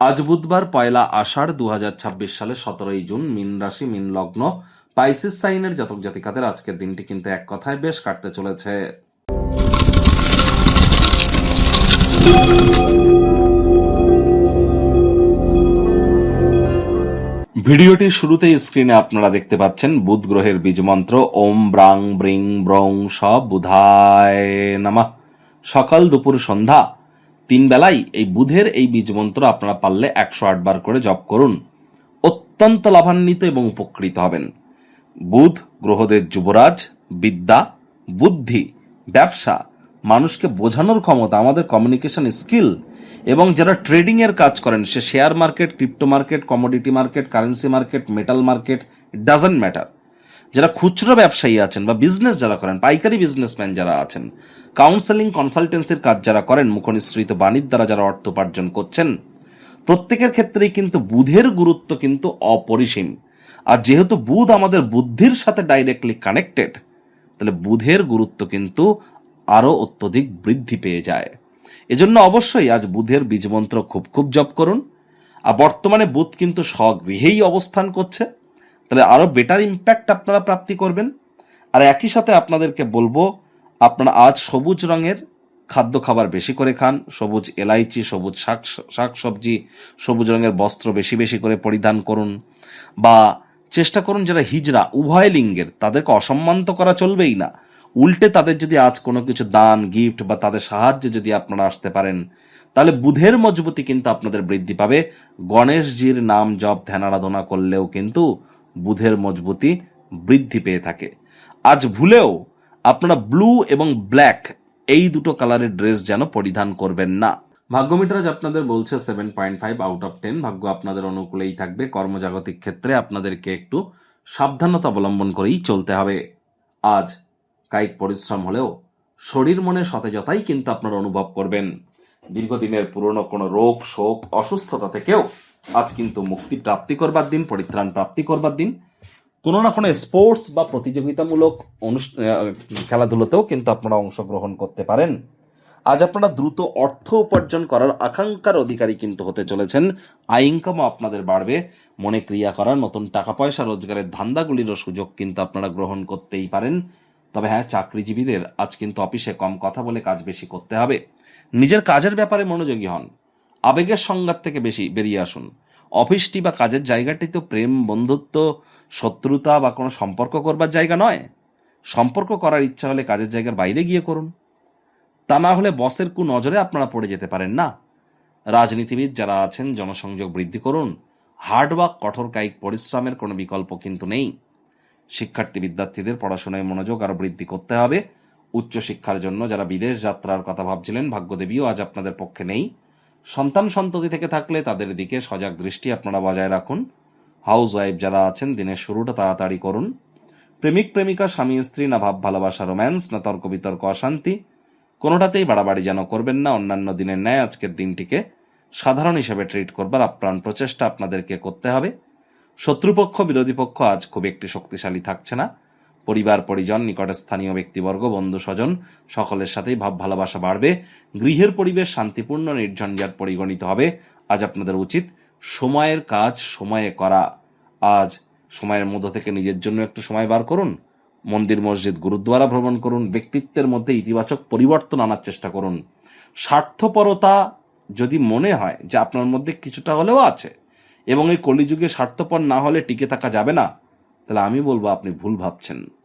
আজ বুধবার 1 আষাঢ় 2026 সালে 17 জুন। মীন রাশি, মীন লগ্ন, পাইসিস সাইনের জাতক জাতিকাদের আজকের দিনটি কিন্তু এক কথায় বেশ কাটতে চলেছে। ভিডিওটির শুরুতেই স্ক্রিনে আপনারা দেখতে পাচ্ছেন বুধ গ্রহের বীজ মন্ত্র ওম ব্রাং ব্রিং ব্রং স বুধায় নমঃ। সকাল দুপুর সন্ধ্যা 3 বেলাই এই বুধের এই বীজ মন্ত্র আপনারা পারলে 108 বার করে জপ করুন। অত্যন্ত লাভান্বিত এবং উপকৃত হবেন। বুধ গ্রহদের যুবরাজ, বিদ্যা, বুদ্ধি, ব্যবসা, মানুষকে বোঝানোর ক্ষমতা, আমাদের কমিউনিকেশন স্কিল, এবং যারা ট্রেডিং এর কাজ করেন, সে share market, crypto market, commodity market, currency market, metal market, doesn't matter, যারা খুচরো ব্যবসায়ী আছেন বা বিজনেস যারা করেন, পাইকারি বিজনেসম্যান যারা আছেন, কাউন্সেলিং কনসালটেন্সির কাজ যারা করেন, মুখনিসৃত বাণীর দ্বারা যারা অর্থ উপার্জন করছেন, প্রত্যেকের ক্ষেত্রেই কিন্তু বুধের গুরুত্ব কিন্তু অপরিসীম। আর যেহেতু বুধ আমাদের বুদ্ধির সাথে ডাইরেক্টলি কানেক্টেড, তাহলে বুধের গুরুত্ব কিন্তু আরো অত্যধিক বৃদ্ধি পেয়ে যায়। এজন্য অবশ্যই আজ বুধের বীজমন্ত্র খুব জপ করুন। আর বর্তমানে বুধ কিন্তু স্বগৃহেই অবস্থান করছে, তাহলে আরো বেটার ইম্প্যাক্ট আপনারা প্রাপ্তি করবেন। আর একই সাথে আপনাদেরকে বলবো, আপনারা আজ সবুজ রঙের খাদ্য খাবার বেশি করে খান, সবুজ এলাইচি, সবুজ শাক সবজি, সবুজ রঙের বস্ত্র বেশি বেশি করে পরিধান করুন। বা চেষ্টা করুন যারা হিজড়া, উভয় লিঙ্গের, তাদেরকে অসম্মান তো করা চলবেই না, উল্টে তাদের যদি আজ কোনো কিছু দান, গিফট বা তাদের সাহায্যে যদি আপনারা আসতে পারেন, তাহলে বুধের মজবুতি কিন্তু আপনাদের বৃদ্ধি পাবে। গণেশজির নাম জপ ধ্যান আরাধনা করলেও কিন্তু বুধের মজবুতি বৃদ্ধি পেয়ে থাকে। আজ ভুলেও আপনারা ব্লু এবং ব্ল্যাক এই দুটো কালারের ড্রেস যেন পরিধান করবেন না। ভাগ্যমিটার আজ আপনাদের বলছে 7.5 আউট অফ 10। ভাগ্য আপনাদের অনুকূলেই থাকবে। কর্মজাগতিক ক্ষেত্রে আপনাদেরকে একটু সাবধানতা অবলম্বন করেই চলতে হবে। আজ কায়িক পরিশ্রম হলেও শরীর মনে সতেজতাই কিন্তু আপনারা অনুভব করবেন। দীর্ঘদিনের পুরনো কোনো রোগ, শোক, অসুস্থতা থেকেও আজ কিন্তু মুক্তি প্রাপ্তি করবার দিন, পরিত্রাণ প্রাপ্তি করবার দিন। কোনো না কোনো স্পোর্টস বা প্রতিযোগিতামূলক খেলাধুলোতেও কিন্তু আপনারা অংশগ্রহণ করতে পারেন। আজ আপনারা দ্রুত অর্থ উপার্জন করার আকাঙ্ক্ষার অধিকারী কিন্তু হতে চলেছেন। আয় ইনকামও আপনাদের বাড়বে। মনে ক্রিয়া করার, নতুন টাকা পয়সা রোজগারের ধান্দাগুলিরও সুযোগ কিন্তু আপনারা গ্রহণ করতেই পারেন। তবে হ্যাঁ, চাকরিজীবীদের আজ কিন্তু অফিসে কম কথা বলে কাজ বেশি করতে হবে। নিজের কাজের ব্যাপারে মনোযোগী হন। আবেগের সংঘাত থেকে বেশি বেরিয়ে আসুন। অফিসটি বা কাজের জায়গাটি তো প্রেম, বন্ধুত্ব, শত্রুতা বা কোনো সম্পর্ক করবার জায়গা নয়। সম্পর্ক করার ইচ্ছা হলে কাজের জায়গার বাইরে গিয়ে করুন, তা না হলে বসের নজরে আপনারা পড়ে যেতে পারেন না। রাজনীতিবিদ যারা আছেন, জনসংযোগ বৃদ্ধি করুন। হার্ডওয়ার্ক, কঠোর কায়িক পরিশ্রমের কোনো বিকল্প কিন্তু নেই। শিক্ষার্থী বিদ্যার্থীদের পড়াশোনায় মনোযোগ আরো বৃদ্ধি করতে হবে। উচ্চশিক্ষার জন্য যারা বিদেশ যাত্রার কথা ভাবছিলেন, ভাগ্যদেবীও আজ আপনাদের পক্ষে নেই। সন্তান সন্ততি থেকে থাকলে তাদের দিকে সজাগ দৃষ্টি আপনারা বজায় রাখুন। হাউস ওয়াইফ যারা আছেন, দিনের শুরুটা তাড়াতাড়ি করুন। প্রেমিক প্রেমিকা, স্বামী স্ত্রী, না ভাব ভালোবাসা, রোম্যান্স, না তর্ক বিতর্ক, অশান্তি, কোনোটাতেই বাড়াবাড়ি যেন করবেন না। অন্যান্য দিনের ন্যায় আজকের দিনটিকে সাধারণ হিসেবে ট্রিট করবার আপ্রাণ প্রচেষ্টা আপনাদেরকে করতে হবে। শত্রুপক্ষ, বিরোধী পক্ষ আজ খুব একটি শক্তিশালী থাকছে না। পরিবার পরিজন, নিকটস্থানীয় ব্যক্তিবর্গ, বন্ধু স্বজন সকলের সাথেই ভাব ভালোবাসা বাড়বে। গৃহের পরিবেশ শান্তিপূর্ণ, নির্ঝঞ্ঝাট পরিগণিত হবে। আজ আপনাদের উচিত সময়ের কাজ সময়ে করা। আজ সময়ের মধ্য থেকে নিজের জন্য একটু সময় বার করুন। মন্দির, মসজিদ, গুরুদ্বারা ভ্রমণ করুন। ব্যক্তিত্বের মধ্যে ইতিবাচক পরিবর্তন আনার চেষ্টা করুন। স্বার্থপরতা যদি মনে হয় যে আপনার মধ্যে কিছুটা হলেও আছে এবং এই কলিযুগে স্বার্থপর না হলে টিকে থাকা যাবে না, তাহলে আমি বলবো আপনি ভুল ভাবছেন।